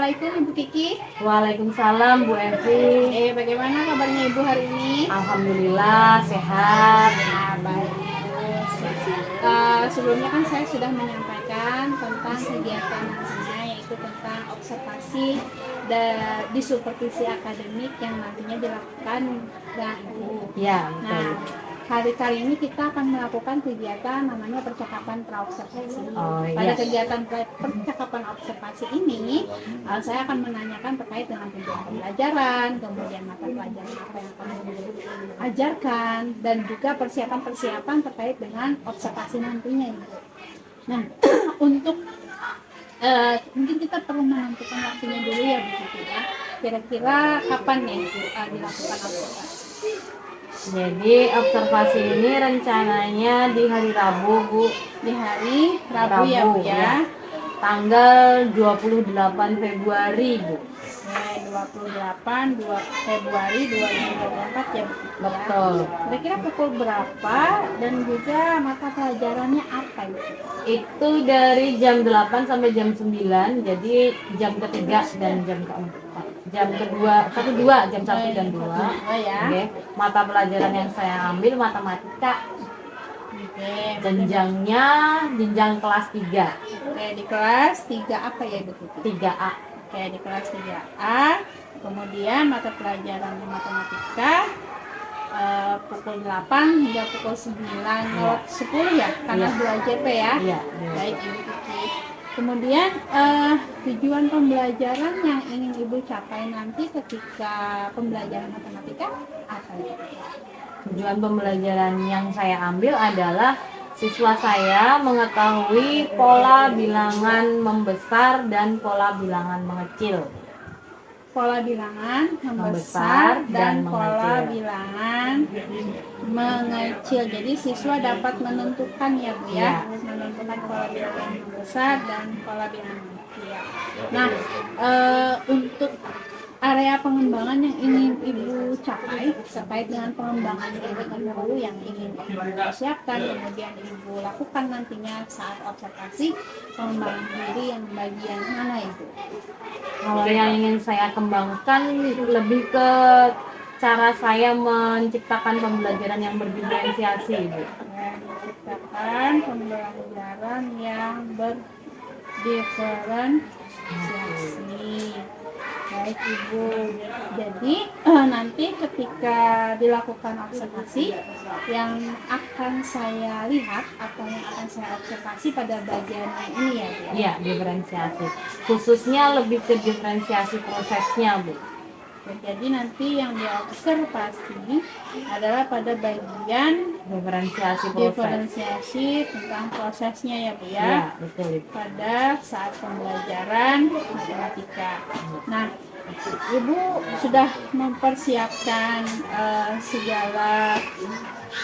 Assalamualaikum Ibu Kiki. Waalaikumsalam Bu Evi. Bagaimana kabarnya Ibu hari ini? Alhamdulillah sehat. Baik. Sebelumnya kan saya sudah menyampaikan tentang kegiatan nantinya, yaitu tentang observasi di supervisi akademik yang nantinya dilakukan dengan Ibu. Ya, betul. Nah, hari kali ini kita akan melakukan kegiatan namanya percakapan praobservasi. Pada kegiatan percakapan observasi ini, saya akan menanyakan terkait dengan tujuan pembelajaran, kemudian mata pelajaran apa yang akan diajarkan, dan juga persiapan-persiapan terkait dengan observasi nantinya. Nah, untuk mungkin kita perlu menentukan waktunya dulu ya begitu ya. Kira-kira kapan nih dilakukan observasi? Jadi observasi ini rencananya di hari Rabu, Bu. Di hari Rabu ya, Bu ya. Tanggal 28 Februari, Bu. 28 Februari 2024 ya, Bu. Betul. Kira-kira pukul berapa dan juga mata pelajarannya apa itu? Itu dari jam 8 sampai jam 9, jadi jam ketiga dan jam keempat. Jam kedua, jam 1 dan 2 ya. Okay. Mata pelajaran yang saya ambil matematika. Jenjangnya jenjang kelas 3. Di kelas 3 apa ya Bu? 3A. Di kelas 3A. Kemudian mata pelajaran matematika pukul 8 hingga pukul 9:10 ya, karena 2 JP ya. Iya. Baik Ibu Kiki. Kemudian tujuan pembelajaran yang ingin Ibu capai nanti ketika pembelajaran matematika apa ya? Tujuan pembelajaran yang saya ambil adalah siswa saya mengetahui pola bilangan membesar dan pola bilangan mengecil. Pola bilangan membesar dan pola bilangan mengecil. Jadi siswa dapat menentukan ya Bu ya, menentukan pola bilangan membesar dan pola bilangan mengecil. Nah, untuk area pengembangan yang ingin Ibu capai terkait dengan pengembangan ilmu yang ingin Ibu siapkan, kemudian Ibu lakukan nantinya saat observasi, pengembangan diri yang bagian mana Ibu? Kalau yang ingin saya kembangkan lebih ke cara saya menciptakan pembelajaran yang berdiferensiasi, Ibu. Menciptakan pembelajaran yang berdiferensiasi. Baik Ibu. Jadi nanti ketika dilakukan observasi, yang akan saya lihat atau yang akan saya observasi pada bagian ini ya Bu? Iya, diferensiasi. Khususnya lebih ke diferensiasi prosesnya, Bu. Jadi nanti yang diobservasi adalah pada bagian diferensiasi tentang prosesnya ya Bu ya. Iya, betul. Pada saat pembelajaran matematika. Nah, Ibu sudah mempersiapkan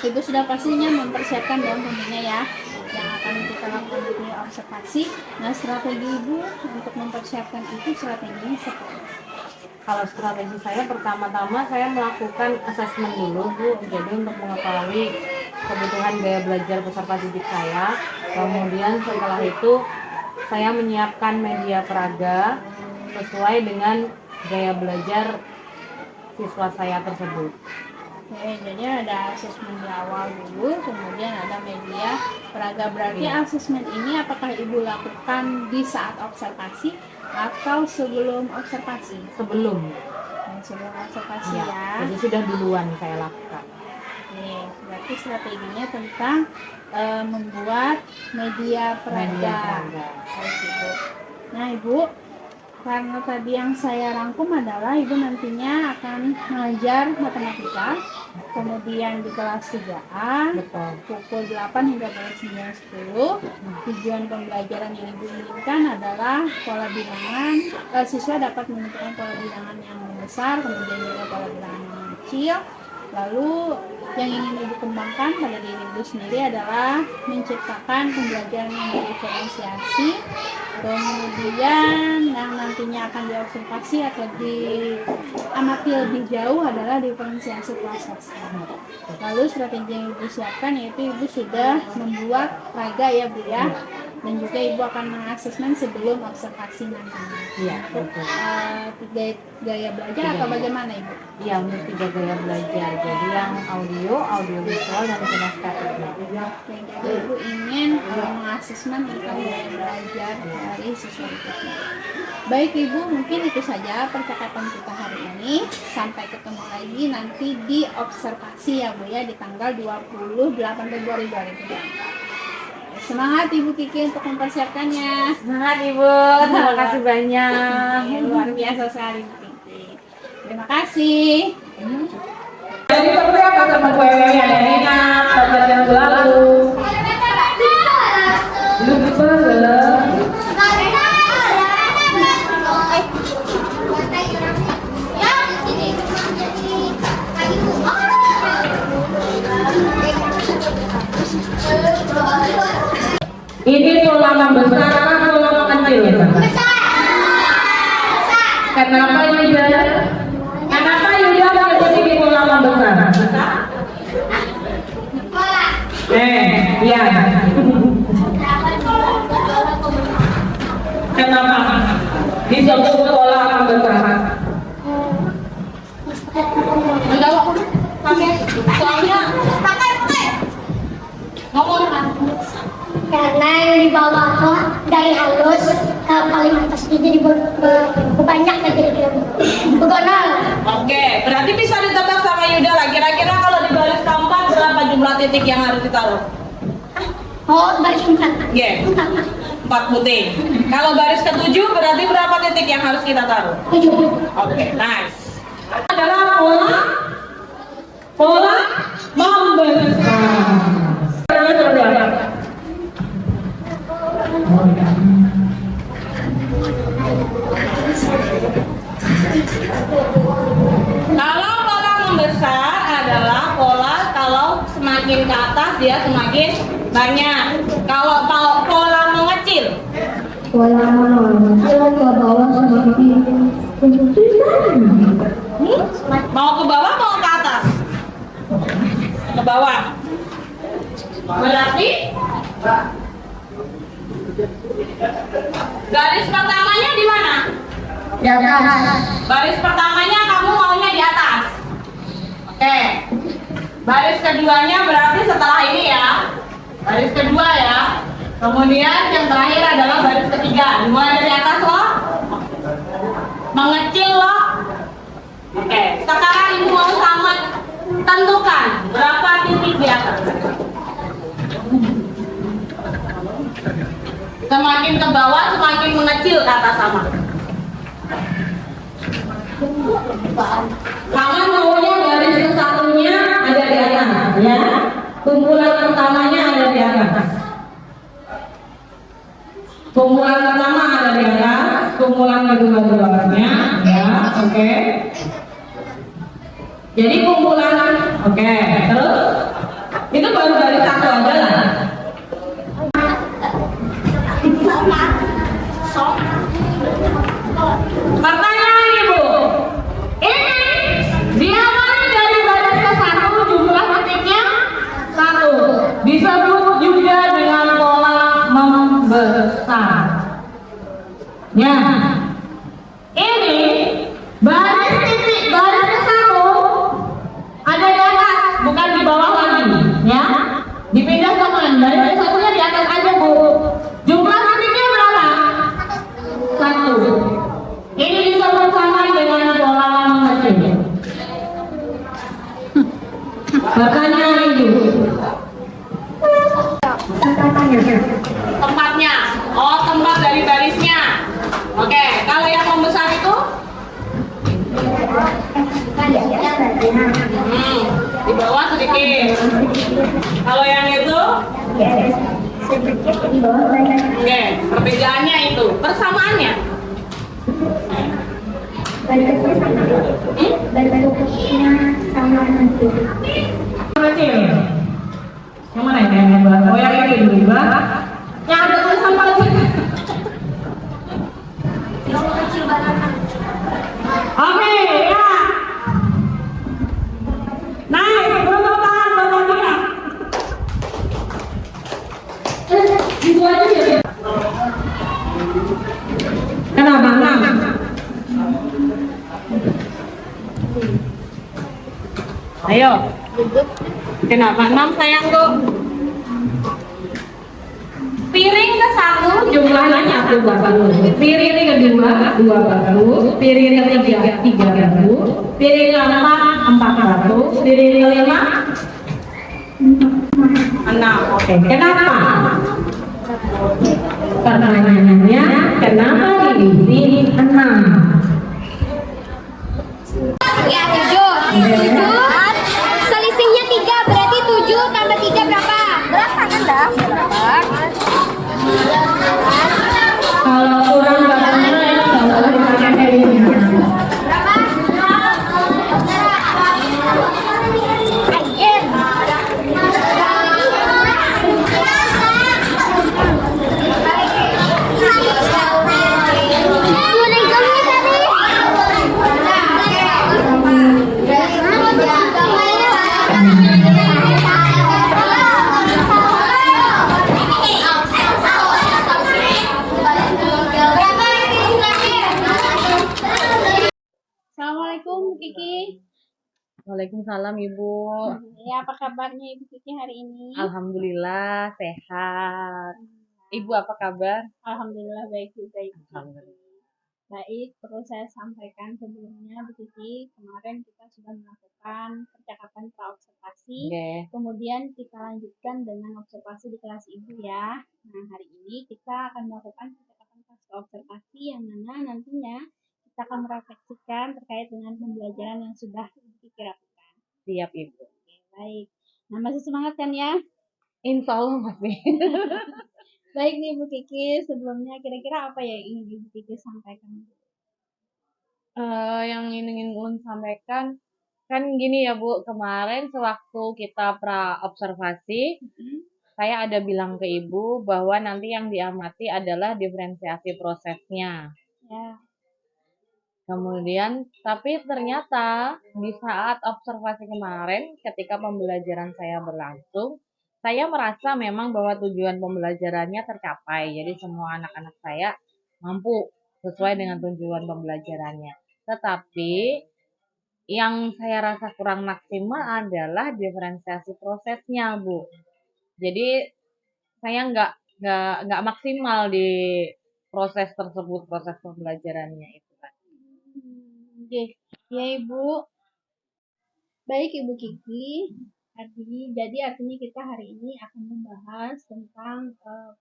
Ibu sudah pastinya mempersiapkan dong tentunya ya yang akan kita lakukan di observasi. Nah, strategi Ibu untuk mempersiapkan itu strateginya seperti apa? Kalau strategi saya pertama-tama saya melakukan asesmen dulu, Bu. Jadi untuk mengetahui kebutuhan gaya belajar peserta didik saya. Kemudian setelah itu saya menyiapkan media peraga sesuai dengan gaya belajar siswa saya tersebut. Jadi ada asesmen di awal dulu, kemudian ada media peraga. Berarti asesmen ini apakah Ibu lakukan di saat observasi atau sebelum observasi? Sebelum observasi ya. Jadi sudah duluan saya lakukan. Berarti strateginya tentang membuat media peraga. Nah Ibu, karena tadi yang saya rangkum adalah Ibu nantinya akan mengajar matematika, kemudian di kelas 3A, pukul 8 hingga pukul 9:10. Tujuan pembelajaran yang Ibu inginkan adalah pola bilangan, siswa dapat menentukan pola bilangan yang besar, kemudian juga pola bilangan yang kecil. Lalu yang ingin Ibu kembangkan pada diri Ibu sendiri adalah menciptakan pembelajaran yang berdiferensiasi. Kemudian yang nantinya akan diobservasi atau diamati lebih jauh adalah diferensiasi proses. Lalu strategi yang Ibu siapkan yaitu Ibu sudah membuat peraga ya Bu ya. dan juga ibu akan mengasesmen sebelum observasi nanti. Iya, betul. Tiga gaya belajar atau bagaimana ibu? Iya, untuk 3 gaya belajar. Jadi yang audio, audiovisual, dan kinestetiknya. Oke, jadi ibu ingin mengasesmen tentang gaya belajar dari siswa itu. Baik ibu, mungkin itu saja percakapan kita hari ini. Sampai ketemu lagi nanti di observasi ya bu ya, di tanggal 28 Februari 2020. Semangat Ibu Kiki untuk mempersiapkannya. Semangat Ibu, terima kasih banyak. Luar biasa sekali Ibu Kiki. Terima kasih. Jadi seperti apa teman-teman yang ingat pelajaran yang lalu? Lupa belum? Ini pola membesar atau pola mengecil? Kenapa Yuda? Kenapa Yuda menyebut ini pola membesar? Iya. Kenapa disebut pola membesar? Soalnya ngomong karena yang di bawah tuh dari halus ke paling atas jadi banyak jadi begonal. Oke, berarti bisa ditebak sama Yuda lah. Kira-kira kalau di baris keempat berapa jumlah titik yang harus ditaruh? Oh, baris empat. Iya, 4 putih. Kalau baris ke-7 berarti berapa titik yang harus kita taruh? 7. Oke, nice. Adalah pola membesar. Kalau pola membesar adalah pola kalau semakin ke atas dia semakin banyak. Kalau pola mengecil, Pola mengecil ke bawah semakin mau ke bawah mau ke atas? Ke bawah. Berarti garis pertamanya di mana? di atas. Baris pertamanya kamu maunya di atas. Oke. Baris keduanya berarti setelah ini ya. Baris kedua ya. Kemudian yang terakhir adalah baris ketiga. Dimulai dari atas loh. Mengecil loh. Oke. Sekarang ibu mau sama tentukan berapa titik di atas. Semakin ke bawah semakin mengecil ke atas sama. Kamu maunya garis ke satunya ada di atas, ya. Kumpulan pertamanya ada di atas. Kumpulan pertama ada di atas, kumpulan kedua di bawahnya, ya, oke. Jadi kumpulan, oke. Terus itu baru garis satu aja lah. Pertanyaan ibu, ini diawali dari baris ke satu, jumlah titiknya 1. Disebut juga dengan pola membesar. Ya, ini baris titik baris ke satu ada di atas, bukan di bawah lagi, ya. Dipindah ke mana? Baris ke satunya di atas aja bu. Jumlah titiknya berapa? 1. Ini disebut sama dengan pola mengecil. Pertanyaan ibu. Tempatnya. Oh, tempat dari barisnya. Oke, kalau yang membesar itu? Di bawah sedikit. Kalau yang itu? Sedikit di bawah banyak. Oke, perbedaannya itu. Persamaannya? Bentuknya sama nanti. Kecil. Yang mana ini yang hebat? Oh yang ini juga. Yang ada tulisan palsu. Oke, ya. Nice, tepuk tangan buat dia. Itu aja ya. Ayo. Kenapa 6 sayangku? Piring ke-1 jumlahnya 1 bahu. Piring kedua 2 bahu. Piring ketiga 3 bahu. Piring keempat 4 bahu. Piring kelima 6. Oke. Kenapa? Pertanyaannya kenapa diisi 6? Ya, 7. 7. Selisihnya 3, berarti 7 tambah 3 berapa? Berapa kan dah? Kalau kurang bagaimana ya kalau dipakai ini? Assalamualaikum Bu Kiki. Waalaikumsalam Ibu. Ya, apa kabarnya Ibu Kiki hari ini? Alhamdulillah sehat. Ibu apa kabar? Alhamdulillah baik juga Ibu. Alhamdulillah. Baik, perlu saya sampaikan sebelumnya Bu Kiki, kemarin kita sudah melakukan percakapan praobservasi. Oke. Kemudian kita lanjutkan dengan observasi di kelas Ibu ya. Nah, hari ini kita akan melakukan percakapan praobservasi yang mana nantinya kita akan merefleksikan terkait dengan pembelajaran yang sudah Ibu Kiki lakukan. Siap Ibu. Oke, baik. Nah, masih semangat kan ya? Insya Allah masih. Baik nih Bu Kiki, sebelumnya kira-kira apa ya yang ingin Ibu Kiki sampaikan? Yang ingin Ulun sampaikan kan gini ya Bu, kemarin sewaktu kita pra observasi, saya ada bilang ke Ibu bahwa nanti yang diamati adalah diferensiasi prosesnya. Ya, Kemudian, tapi ternyata di saat observasi kemarin, ketika pembelajaran saya berlangsung, saya merasa memang bahwa tujuan pembelajarannya tercapai. Jadi semua anak-anak saya mampu sesuai dengan tujuan pembelajarannya. Tetapi yang saya rasa kurang maksimal adalah diferensiasi prosesnya, Bu. Jadi saya nggak maksimal di proses tersebut, proses pembelajarannya itu. oke. Ya Ibu. Baik Ibu Kiki. Artinya kita hari ini akan membahas tentang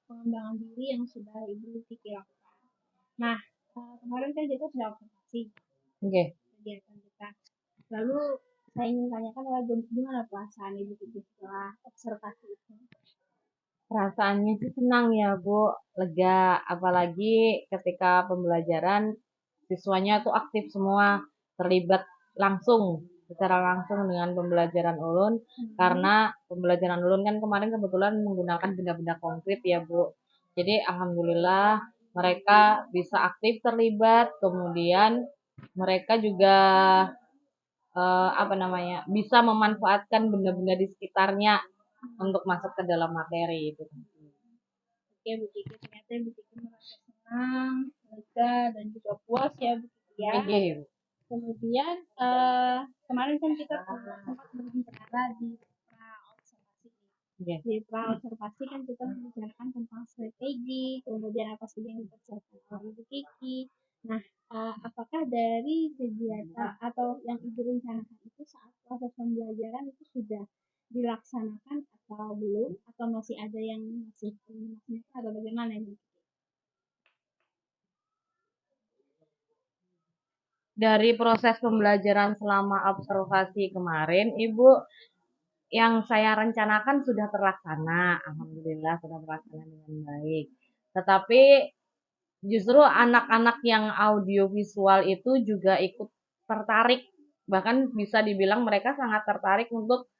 pengembangan diri yang sudah Ibu Kiki lakukan. Nah, kemarin kan kita sudah observasi Oke. kegiatan kita. Lalu saya ingin tanyakan gimana perasaan Ibu Kiki setelah observasi itu? Perasaannya sih senang ya Bu, lega. Apalagi ketika pembelajaran siswanya tuh aktif semua, terlibat secara langsung dengan pembelajaran Ulun. Karena pembelajaran Ulun kan kemarin kebetulan menggunakan benda-benda konkret ya Bu. Jadi alhamdulillah mereka bisa aktif terlibat, kemudian mereka juga bisa memanfaatkan benda-benda di sekitarnya untuk masuk ke dalam materi itu. Oke Bu Kiki, ternyata Bu Kiki merasa senang, lega, dan juga puas ya Bu Kiki ya. Oke. Kemudian kemarin kan kita sempat berbicara di pra-observasi. Oke. Di pra-observasi kan kita membicarakan tentang strategi, kemudian apa saja yang dipersiapkan oleh Ibu Kiki. Nah, apakah dari kegiatan atau yang Ibu rencanakan itu saat proses pembelajaran itu sudah dilaksanakan atau belum? Atau masih ada yang masih atau bagaimana ini? Dari proses pembelajaran selama observasi kemarin, Ibu, yang saya rencanakan sudah terlaksana. Alhamdulillah sudah terlaksana dengan baik. Tetapi justru anak-anak yang audiovisual itu juga ikut tertarik. Bahkan bisa dibilang mereka sangat tertarik untuk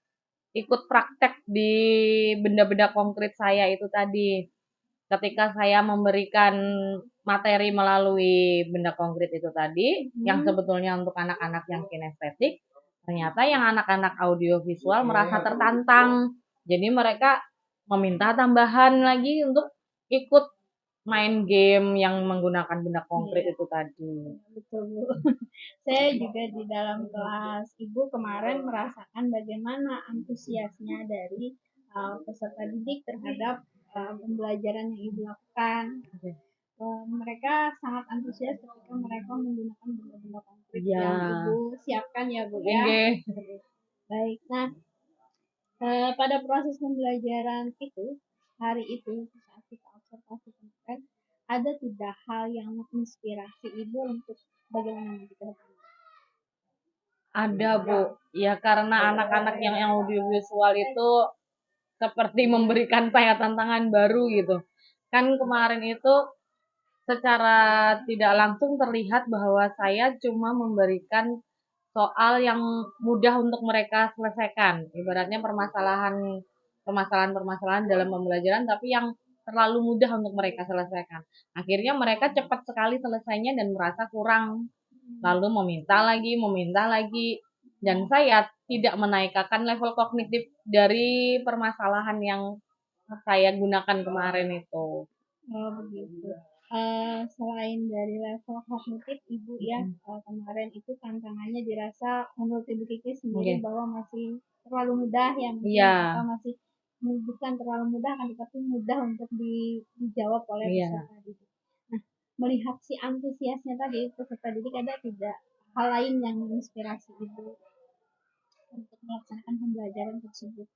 ikut praktek di benda-benda konkret saya itu tadi. Ketika saya memberikan materi melalui benda konkret itu tadi, yang sebetulnya untuk anak-anak yang kinestetik, ternyata yang anak-anak audiovisual merasa tertantang. Jadi mereka meminta tambahan lagi untuk ikut main game yang menggunakan benda konkret itu tadi. Betul, Bu. Saya juga di dalam kelas Ibu kemarin merasakan bagaimana antusiasnya dari peserta didik terhadap pembelajaran yang Ibu lakukan. Mereka sangat antusias ketika mereka menggunakan benda-benda konkret Iya. yang Ibu siapkan ya, Bu ya. Oke. Baik. Nah, pada proses pembelajaran itu, hari itu saat kita observasi kemarin, ada tidak hal yang menginspirasi Ibu untuk bagaimana nanti ke depan? Ada, Bu. Ya karena anak-anak yang audiovisual itu seperti memberikan saya tantangan baru gitu. Kan kemarin itu secara tidak langsung terlihat bahwa saya cuma memberikan soal yang mudah untuk mereka selesaikan. Ibaratnya permasalahan-permasalahan dalam pembelajaran tapi yang terlalu mudah untuk mereka selesaikan. Akhirnya mereka cepat sekali selesainya dan merasa kurang. Lalu meminta lagi. Dan saya tidak menaikkan level kognitif dari permasalahan yang saya gunakan kemarin itu. Oh, begitu. Selain dari level kognitif, Ibu ya, kemarin itu tantangannya dirasa menurut Ibu Kiki sendiri bahwa masih terlalu mudah ya, mungkin Iya. atau masih bukan terlalu mudah kan, tapi mudah untuk dijawab oleh peserta didik. Nah, melihat si antusiasnya tadi peserta didik, ada tidak hal lain yang menginspirasi Ibu untuk melaksanakan pembelajaran tersebut?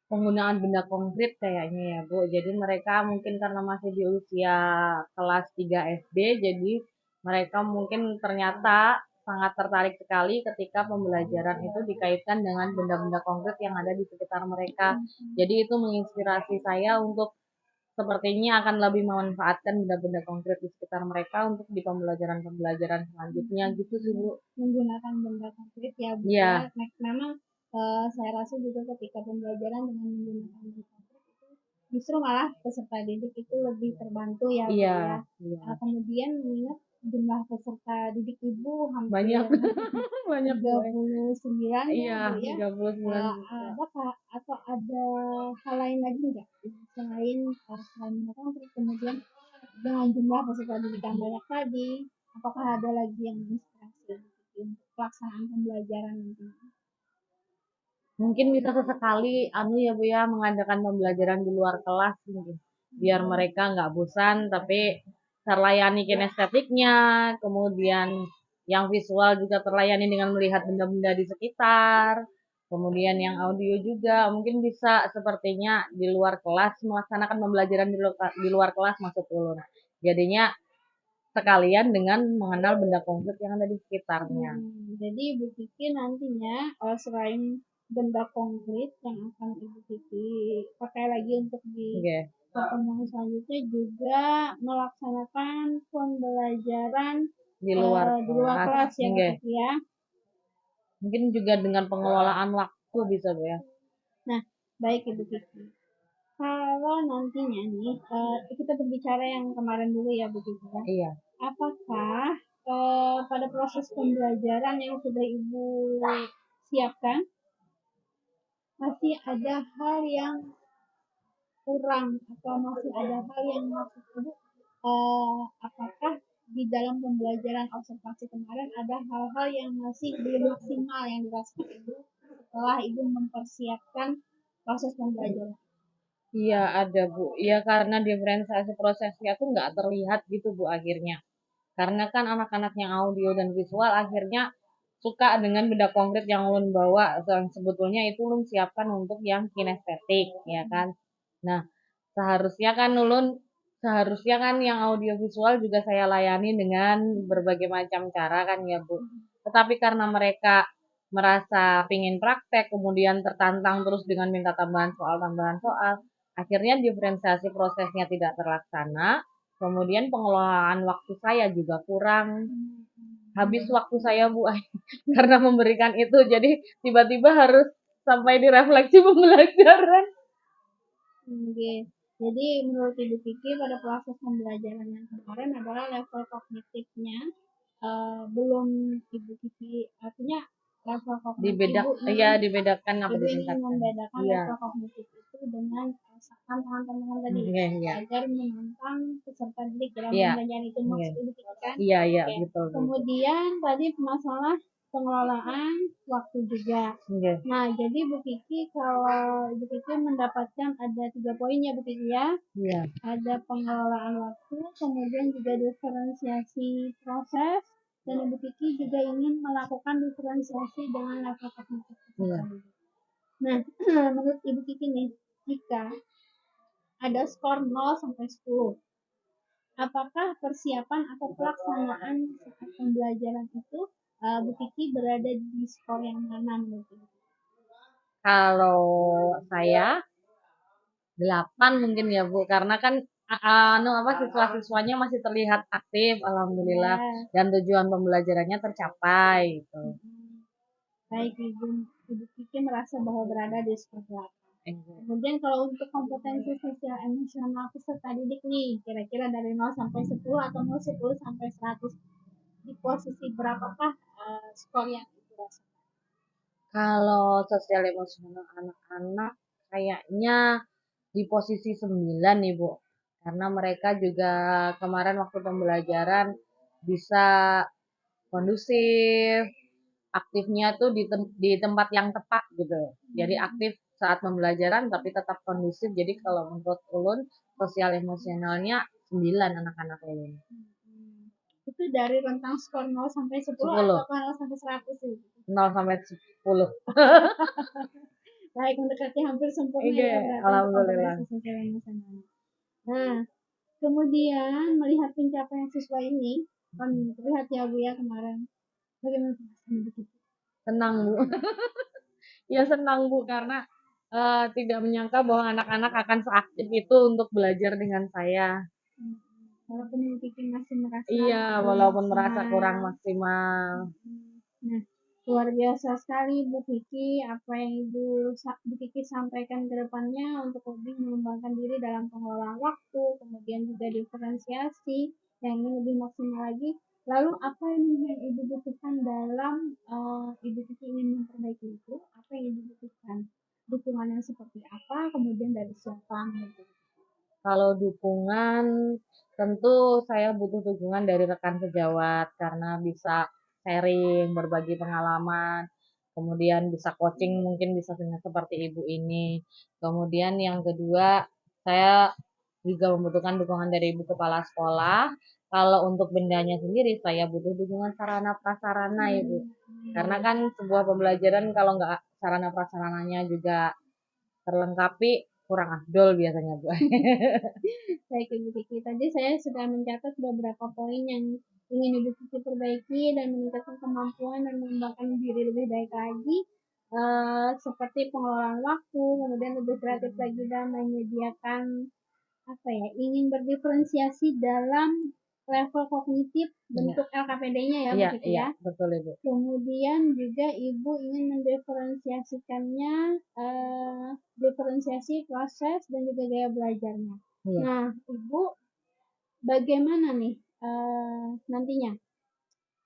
Penggunaan benda konkret kayaknya ya, Bu. Jadi mereka mungkin karena masih di usia kelas 3 SD, jadi mereka mungkin ternyata sangat tertarik sekali ketika pembelajaran itu dikaitkan dengan benda-benda konkret yang ada di sekitar mereka. Jadi itu menginspirasi saya untuk sepertinya akan lebih memanfaatkan benda-benda konkret di sekitar mereka untuk di pembelajaran-pembelajaran selanjutnya gitu sih, Bu. Menggunakan benda konkret ya, Bu. Iya. Ya. Memang saya rasa juga ketika pembelajaran dengan menggunakan benda konkret itu justru malah peserta didik itu lebih terbantu ya, Bu Iya, ya. iya. Kemudian mengingat jumlah peserta didik Ibu hampir Banyak. Banyak, Bu. 39 Iya, ya, Bu ya. 39. Adakah atau ada hal lain lagi enggak selain benda konkret, kemudian dengan jumlah peserta didik yang banyak tadi, apakah ada lagi yang menginspirasi untuk pelaksanaan pembelajaran nanti? Mungkin bisa sesekali ya Bu ya mengadakan pembelajaran di luar kelas mungkin. Biar mereka nggak bosan tapi terlayani kinestetiknya, kemudian yang visual juga terlayani dengan melihat benda-benda di sekitar. Kemudian yang audio juga mungkin bisa sepertinya di luar kelas melaksanakan pembelajaran di luar kelas maksud ulun. Jadinya sekalian dengan mengenal benda konkret yang ada di sekitarnya. Jadi Ibu Kiki nantinya selain benda konkret yang akan Ibu Kiki pakai lagi untuk di pertemuan selanjutnya, juga melaksanakan pembelajaran Di luar di luar kelas ya, Bu Oke. Kiki ya. Mungkin juga dengan pengelolaan waktu bisa Bu ya. Nah, baik Ibu Kiki. Kalau nantinya nih, kita berbicara yang kemarin dulu ya, Bu Kiki ya. Iya. Apakah pada proses pembelajaran yang sudah Ibu siapkan, masih ada hal yang kurang atau masih ada hal yang maksud Ibu, apakah di dalam pembelajaran observasi kemarin ada hal-hal yang masih belum maksimal yang dirasakan Ibu setelah Ibu mempersiapkan proses pembelajaran? Iya ada Bu. Iya karena diferensiasi prosesnya tuh nggak terlihat gitu Bu akhirnya. Karena kan anak-anak yang audio dan visual akhirnya suka dengan benda konkret yang ulun bawa. Yang sebetulnya itu ulun siapkan untuk yang kinestetik ya kan. Nah seharusnya kan yang audio visual juga saya layani dengan berbagai macam cara kan ya Bu. Tetapi karena mereka merasa pingin praktek kemudian tertantang terus dengan minta tambahan soal, akhirnya diferensiasi prosesnya tidak terlaksana, kemudian pengelolaan waktu saya juga kurang. Habis waktu saya Bu karena memberikan itu, jadi tiba-tiba harus sampai di refleksi pembelajaran. Oke. Jadi menurut Ibu Kiki pada proses pembelajaran yang kemarin adalah level kognitifnya belum Ibu Kiki, artinya level kognitif Dibedakan apa Ibu ingin ditingkatkan? membedakan level kognitif itu dengan tantangan-tantangan tadi Iya. agar menantang peserta didik dalam Iya. pembelajaran itu maksud ibu Kiki kan. Iya, iya, Oke. betul. Kemudian tadi masalah pengelolaan waktu juga. Iya. Nah, jadi Bu Kiki kalau Ibu Kiki mendapatkan ada 3 poin ya Bu Kiki ya. Iya. Ada pengelolaan waktu, kemudian juga diferensiasi proses, dan Ibu Kiki juga ingin melakukan diferensiasi dengan level kognitif. Iya. Nah, menurut Ibu Kiki nih, jika ada skor 0 sampai 10, apakah persiapan atau pelaksanaan saat pembelajaran itu Bu Kiki berada di skor yang mana menurut Ibu Kiki? Kalau saya 8 mungkin ya Bu, karena kan siswa-siswanya masih terlihat aktif, alhamdulillah, Ya. dan tujuan pembelajarannya tercapai gitu. Baik, Ibu Kiki merasa bahwa berada di skor 8. Iya. Kemudian kalau untuk kompetensi sosial emosional peserta didik nih, kira-kira dari 0 sampai 10 atau 10 sampai 100, di posisi berapakah skor yang Ibu rasakan? Kalau sosial emosional anak-anak kayaknya di posisi 9 nih Bu, karena mereka juga kemarin waktu pembelajaran bisa kondusif, aktifnya tuh di tempat yang tepat gitu. Jadi aktif saat pembelajaran tapi tetap kondusif. Jadi kalau menurut ulun sosial emosionalnya 9 anak-anak ulun. Itu dari rentang skor 0 sampai 10 10. atau 0 sampai 100 sih? 0 sampai 10. Baik, mendekati hampir sempurna Iya, ya berarti untuk alhamdulillah. kompetensi sosial emosional. Nah, kemudian melihat pencapaian siswa ini, kan terlihat ya Bu ya kemarin. Bagaimana perasaan Ibu Kiki? Senang Bu. Ya senang Bu karena tidak menyangka bahwa anak-anak akan seaktif itu untuk belajar dengan saya. Walaupun Ibu Kiki masih merasa Iya, kurang walaupun merasa kurang maksimal. maksimal. Nah, luar biasa sekali Bu Kiki apa yang Bu Kiki sampaikan ke depannya untuk lebih mengembangkan diri dalam pengelolaan waktu, kemudian juga diferensiasi yang ingin lebih maksimal lagi. Lalu apa yang Ibu butuhkan dalam Ibu Kiki ingin memperbaiki itu? Apa yang Ibu butuhkan? Dukungan yang seperti apa? Kemudian dari siapa? Gitu. Kalau dukungan, tentu saya butuh dukungan dari rekan sejawat karena bisa sharing, berbagi pengalaman, kemudian bisa coaching mungkin bisa seperti ibu ini. Kemudian yang kedua, saya juga membutuhkan dukungan dari ibu kepala sekolah. Kalau untuk bendanya sendiri, saya butuh dukungan sarana prasarana ibu. Karena kan sebuah pembelajaran kalau nggak sarana prasarananya juga terlengkapi, kurang afdol biasanya Bu. Baik Ibu Kiki, tadi saya sudah mencatat beberapa poin yang ingin Ibu Kiki perbaiki dan meningkatkan kemampuan dan mengembangkan diri lebih baik lagi, seperti pengelolaan waktu, kemudian lebih kreatif lagi dan menyediakan ingin berdiferensiasi dalam level kognitif bentuk LKPD-nya ya Bu Iya, Kiki iya, ya. betul Ibu. Kemudian juga Ibu ingin mendiferensiasikannya, diferensiasi proses dan juga gaya belajarnya. Iya. Nah, Ibu bagaimana nih nantinya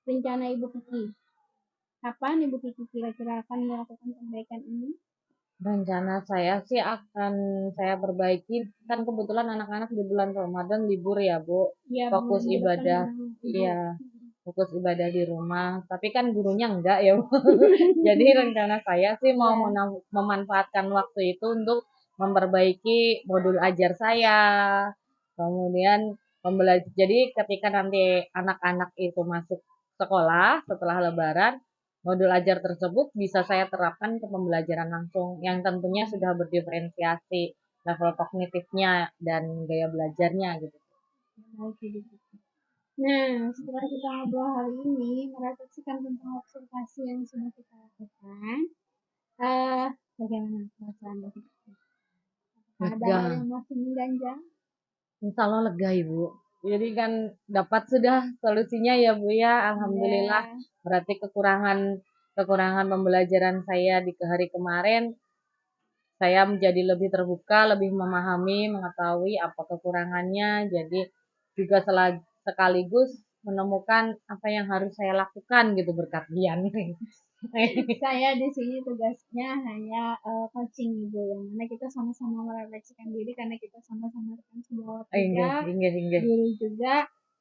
rencana Ibu Kiki? Kapan Ibu Kiki kira-kira akan melakukan perbaikan ini? Rencana saya sih akan saya perbaiki, kan kebetulan anak-anak di bulan Ramadan libur ya Bu, Ya, fokus bulan depan ibadah, memang Ibu. iya, fokus ibadah di rumah. Tapi kan gurunya enggak ya Bu. Jadi rencana saya sih mau memanfaatkan waktu itu untuk memperbaiki modul ajar saya. Kemudian jadi ketika nanti anak-anak itu masuk sekolah setelah Lebaran, modul ajar tersebut bisa saya terapkan ke pembelajaran langsung yang tentunya sudah berdiferensiasi level kognitifnya dan gaya belajarnya gitu. Nah, setelah kita ngobrol hari ini, merefleksikan tentang observasi yang sudah kita lakukan, bagaimana perasaan Ibu? Ada Lega. hal yang masih mengganjal? Insya Allah lega Ibu. Jadi kan dapat sudah solusinya ya Bu ya, alhamdulillah. Berarti kekurangan pembelajaran saya di hari kemarin, saya menjadi lebih terbuka, lebih memahami, mengetahui apa kekurangannya. Jadi juga sekaligus menemukan apa yang harus saya lakukan gitu berkat dia nih. Saya di sini tugasnya hanya coaching Ibu, yang mana kita sama-sama merefleksikan diri karena kita sama-sama rekan sebuah Enggak, tiga, enggak, enggak. guru juga.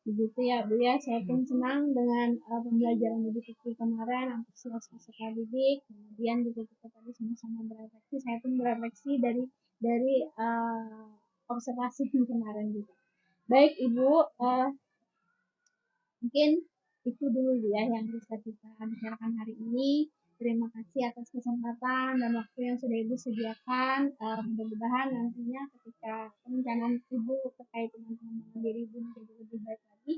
Begitu ya Bu ya, saya pun senang dengan pembelajaran Ibu Kiki kemarin, antusias peserta didik, kemudian juga kita tadi sama-sama berefleksi, saya pun berefleksi dari observasi kemarin juga. Baik Ibu, mungkin itu dulu ya yang bisa kita bicarakan hari ini. Terima kasih atas kesempatan dan waktu yang sudah Ibu sediakan. Mudah-mudahan nantinya ketika perencanaan Ibu terkait dengan pengembangan diri Ibu menjadi lebih baik lagi,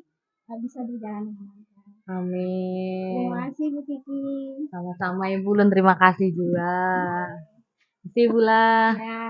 bisa berjalan dengan lancar. Amin. Terima kasih Bu Kiki. Sama-sama Ibu Lun, terima kasih juga. Terima kasih Ibu lah. Ya.